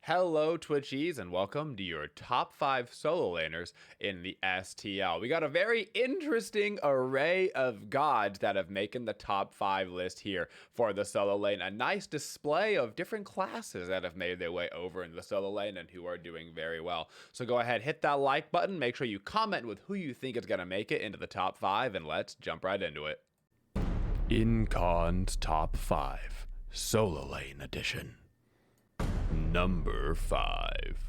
Hello Twitchies and welcome to your top 5 solo laners in the STL. We got a very interesting array of gods that have making the top 5 list here for the solo lane. A nice display of different classes that have made their way over in the solo lane and who are doing very well. So go ahead, hit that like button, make sure you comment with who you think is going to make it into the top 5, and let's jump right into it. Incon's top 5 solo lane edition. Number 5.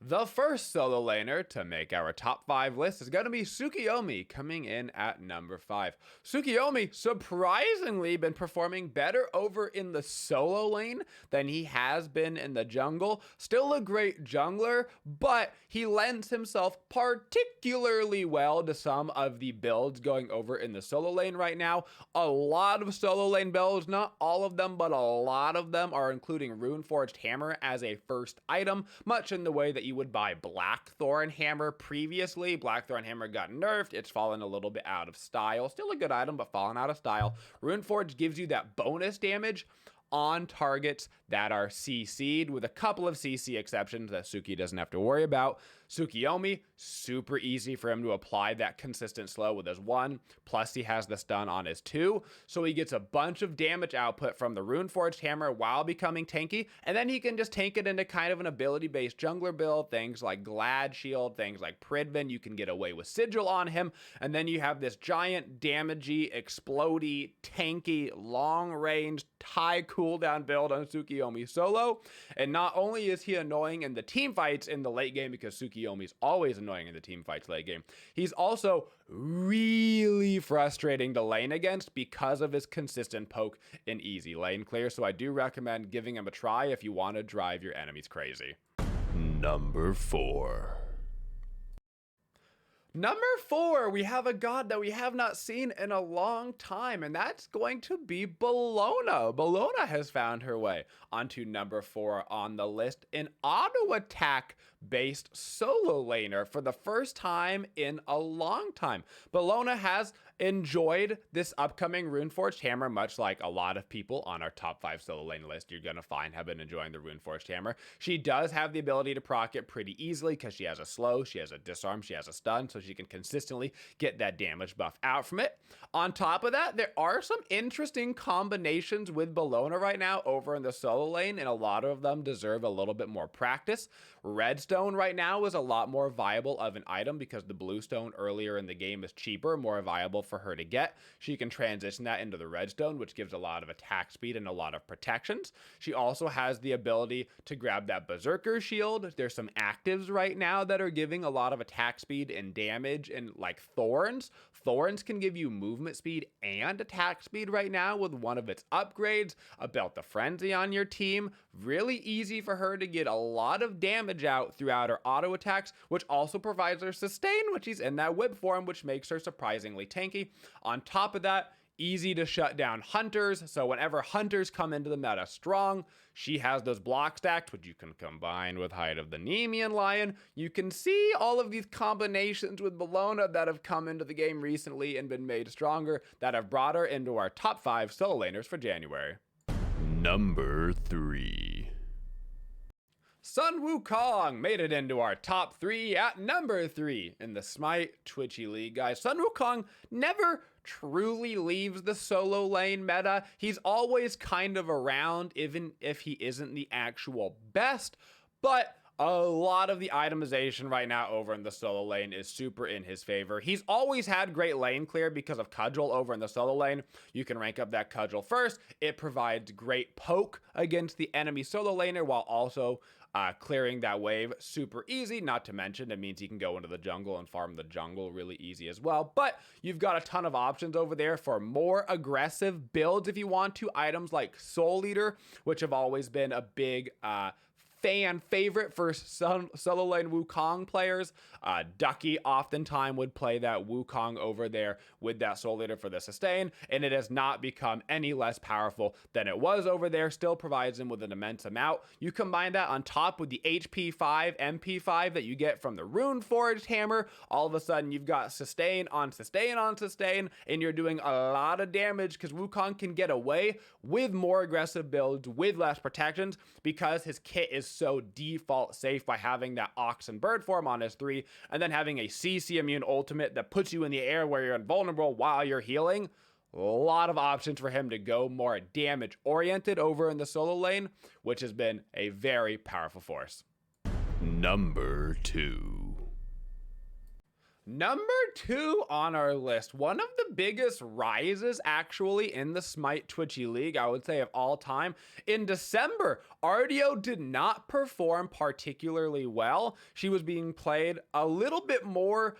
The first solo laner to make our top 5 list is going to be Tsuki coming in at number 5. Tsuki surprisingly been performing better over in the solo lane than he has been in the jungle. Still a great jungler, but he lends himself particularly well to some of the builds going over in the solo lane right now. A lot of solo lane builds, not all of them, but a lot of them are including Runeforged Hammer as a first item, much in the way that you would buy Blackthorn Hammer previously. Blackthorn Hammer got nerfed. It's fallen a little bit out of style. Still a good item, but fallen out of style. Runeforged gives you that bonus damage on targets that are CC'd, with a couple of CC exceptions that Tsuki doesn't have to worry about. Tsuki, super easy for him to apply that consistent slow with his 1, plus he has the stun on his 2, so he gets a bunch of damage output from the Runeforged Hammer while becoming tanky, and then he can just tank it into kind of an ability-based jungler build, things like Glad Shield, things like Pridven. You can get away with Sigil on him, and then you have this giant damagey, explodey, tanky, long-range, high cooldown build on Tsuki solo. And not only is he annoying in the team fights in the late game, because Tsuki is always annoying in the team fights late game, he's also really frustrating to lane against because of his consistent poke in easy lane clear. So I do recommend giving him a try if you want to drive your enemies crazy. Number 4. Number 4, we have a god that we have not seen in a long time, and that's going to be Ballona. Ballona has found her way onto number 4 on the list, an auto attack based solo laner for the first time in a long time. Ballona has enjoyed this upcoming Runeforged Hammer, much like a lot of people on our top 5 solo lane list you're gonna find have been enjoying the Runeforged Hammer. She does have the ability to proc it pretty easily because she has a slow, she has a disarm, she has a stun, so she can consistently get that damage buff out from it. On top of that, there are some interesting combinations with Ballona right now over in the solo lane, and a lot of them deserve a little bit more practice. Redstone right now is a lot more viable of an item because the bluestone earlier in the game is cheaper, more viable for her to get. She can transition that into the redstone, which gives a lot of attack speed and a lot of protections. She also has the ability to grab that berserker shield. There's some actives right now that are giving a lot of attack speed and damage, and like thorns. Thorns can give you movement speed and attack speed right now with one of its upgrades. A Belt of Frenzy on your team. Really easy for her to get a lot of damage out throughout her auto attacks, which also provides her sustain, which she's in that whip form, which makes her surprisingly tanky. On top of that, easy to shut down hunters, so whenever hunters come into the meta strong, she has those block stacks, which you can combine with Hide of the Nemean Lion. You can see all of these combinations with Ballona that have come into the game recently and been made stronger that have brought her into our top 5 solo laners for January. Number 3. Sun Wukong made it into our top 3 at number 3 in the Smite Twitchy League, guys. Sun Wukong never truly leaves the solo lane meta. He's always kind of around, even if he isn't the actual best, but a lot of the itemization right now over in the solo lane is super in his favor. He's always had great lane clear because of Cudgel over in the solo lane. You can rank up that Cudgel first. It provides great poke against the enemy solo laner while also clearing that wave super easy. Not to mention, it means you can go into the jungle and farm the jungle really easy as well. But you've got a ton of options over there for more aggressive builds if you want to. Items like Soul Eater, which have always been a big fan favorite for solo lane Wukong players. Ducky oftentimes would play that Wukong over there with that soul leader for the sustain, and it has not become any less powerful than it was over there. Still provides him with an immense amount. You combine that on top with the HP 5, MP 5 that you get from the Rune Forged hammer, all of a sudden you've got sustain on sustain on sustain, and you're doing a lot of damage because Wukong can get away with more aggressive builds with less protections because his kit is so default safe by having that Ox and Bird form on his 3, and then having a CC immune ultimate that puts you in the air where you're invulnerable while you're healing. A lot of options for him to go more damage oriented over in the solo lane, which has been a very powerful force. Number 2. Number 2 on our list, one of the biggest rises actually in the Smite Twitchy League, I would say of all time. In December, Artio did not perform particularly well. She was being played a little bit more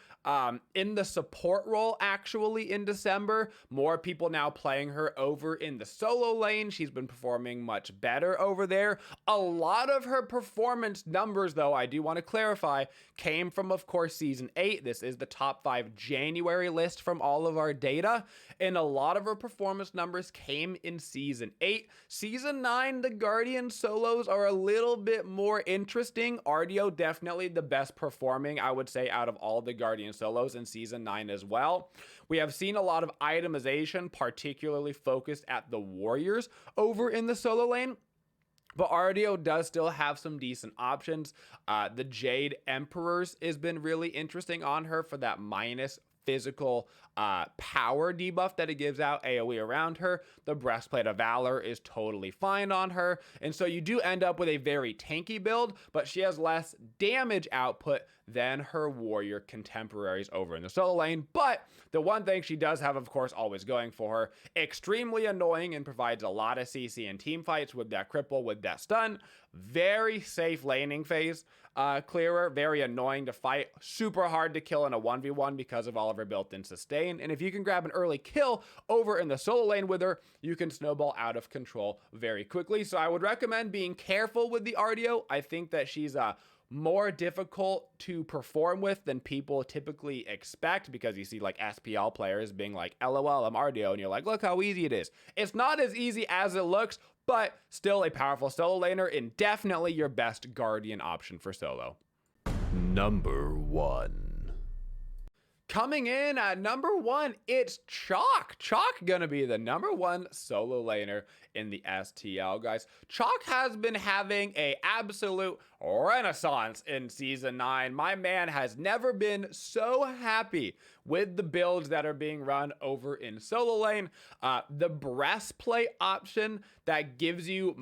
in the support role actually in December. More people now playing her over in the solo lane. She's been performing much better over there. A lot of her performance numbers, though, I do want to clarify, came from, of course, Season 8. This is the top 5 January list from all of our data, and a lot of her performance numbers came in Season 8. Season 9, the Guardian solos are a little bit more interesting. Artio definitely the best performing, I would say, out of all the Guardian solos in Season 9 as well. We have seen a lot of itemization, particularly focused at the warriors over in the solo lane. But Artio does still have some decent options. The Jade Emperors has been really interesting on her for that minus physical power debuff that it gives out AoE around her. The Breastplate of Valor is totally fine on her. And so you do end up with a very tanky build, but she has less damage output than her warrior contemporaries over in the solo lane. But the one thing she does have, of course, always going for her, extremely annoying and provides a lot of CC in team fights with that cripple, with that stun. Very safe laning phase clearer, very annoying to fight, super hard to kill in a 1v1 because of all of her built-in sustain. And if you can grab an early kill over in the solo lane with her, you can snowball out of control very quickly. So I would recommend being careful with the Artio. I think that she's more difficult to perform with than people typically expect, because you see like SPL players being like, LOL, I'm Artio, and you're like, look how easy it is. It's not as easy as it looks, but still a powerful solo laner and definitely your best Guardian option for solo. Number 1. Coming in at number 1, it's CHAK. CHAK gonna be the number 1 solo laner in the STL, guys. CHAK has been having a absolute renaissance in Season 9. My man has never been so happy with the builds that are being run over in solo lane. The breastplate option that gives you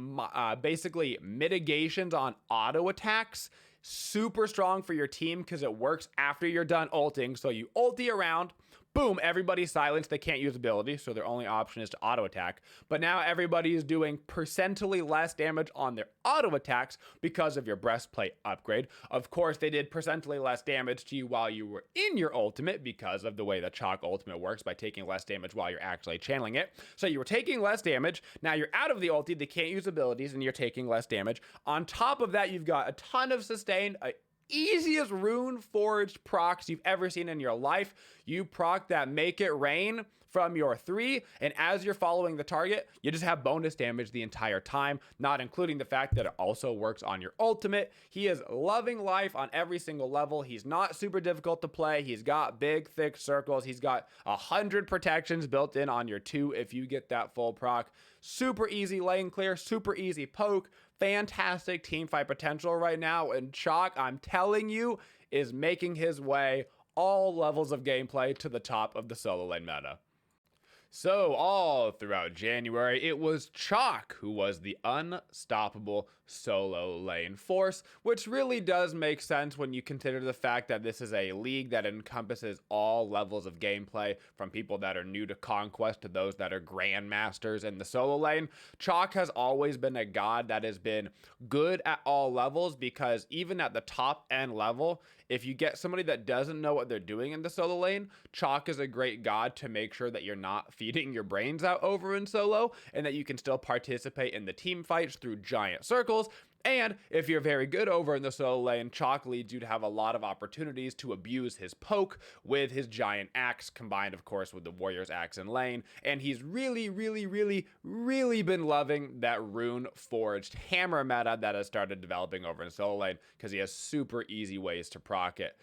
basically mitigations on auto attacks, super strong for your team because it works after you're done ulting. So you ulti around, boom, everybody's silenced. They can't use ability, so their only option is to auto attack. But now everybody is doing percentily less damage on their auto attacks because of your breastplate upgrade. Of course, they did percentily less damage to you while you were in your ultimate because of the way the CHAK ultimate works by taking less damage while you're actually channeling it. So you were taking less damage. Now you're out of the ulti. They can't use abilities and you're taking less damage. On top of that, you've got a ton of sustain, easiest rune forged procs you've ever seen in your life. You proc that Make It Rain from your 3, and as you're following the target, you just have bonus damage the entire time, not including the fact that it also works on your ultimate. He is loving life on every single level. He's not super difficult to play. He's got big, thick circles. He's got 100 protections built in on your 2 if you get that full proc. Super easy lane clear, super easy poke. Fantastic team fight potential right now, and CHAK, I'm telling you, is making his way all levels of gameplay to the top of the solo lane meta. So all throughout January, it was CHAK who was the unstoppable solo lane force, which really does make sense when you consider the fact that this is a league that encompasses all levels of gameplay, from people that are new to Conquest to those that are grandmasters in the solo lane. CHAK has always been a god that has been good at all levels, because even at the top end level, if you get somebody that doesn't know what they're doing in the solo lane, CHAK is a great god to make sure that you're not feeding your brains out over in solo, and that you can still participate in the team fights through giant circles, And if you're very good over in the solo lane, CHAK leads you to have a lot of opportunities to abuse his poke with his giant axe, combined of course with the warrior's axe in lane. And he's really been loving that rune forged hammer meta that has started developing over in solo lane, because he has super easy ways to proc it.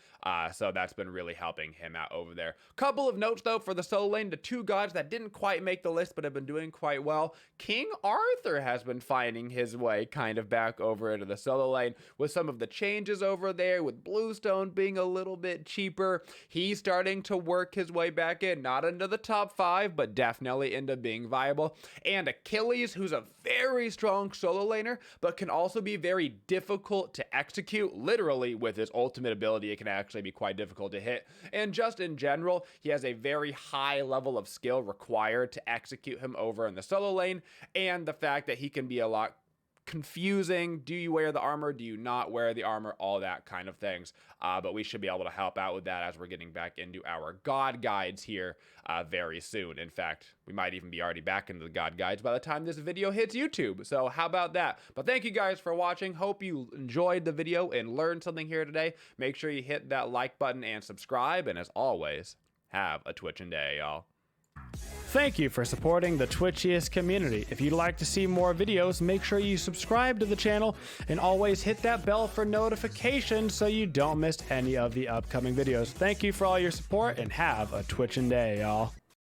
So that's been really helping him out over there. Couple of notes though for the solo lane, the two gods that didn't quite make the list but have been doing quite well. King Arthur has been finding his way kind of back over into the solo lane with some of the changes over there, with Bluestone being a little bit cheaper. He's starting to work his way back in, not into the top 5, but definitely into being viable. And Achilles, who's a very strong solo laner, but can also be very difficult to execute. Literally, with his ultimate ability, it can actually be quite difficult to hit. And just in general, he has a very high level of skill required to execute him over in the solo lane, and the fact that he can be a lot confusing. Do you wear the armor? Do you not wear the armor? All that kind of things. But we should be able to help out with that as we're getting back into our god guides here very soon. In fact, we might even be already back into the god guides by the time this video hits YouTube. So how about that? But thank you guys for watching. Hope you enjoyed the video and learned something here today. Make sure you hit that like button and subscribe. And as always, have a twitching day, y'all. Thank you for supporting the Twitchiest community. If you'd like to see more videos, make sure you subscribe to the channel and always hit that bell for notifications so you don't miss any of the upcoming videos. Thank you for all your support and have a twitching day, y'all.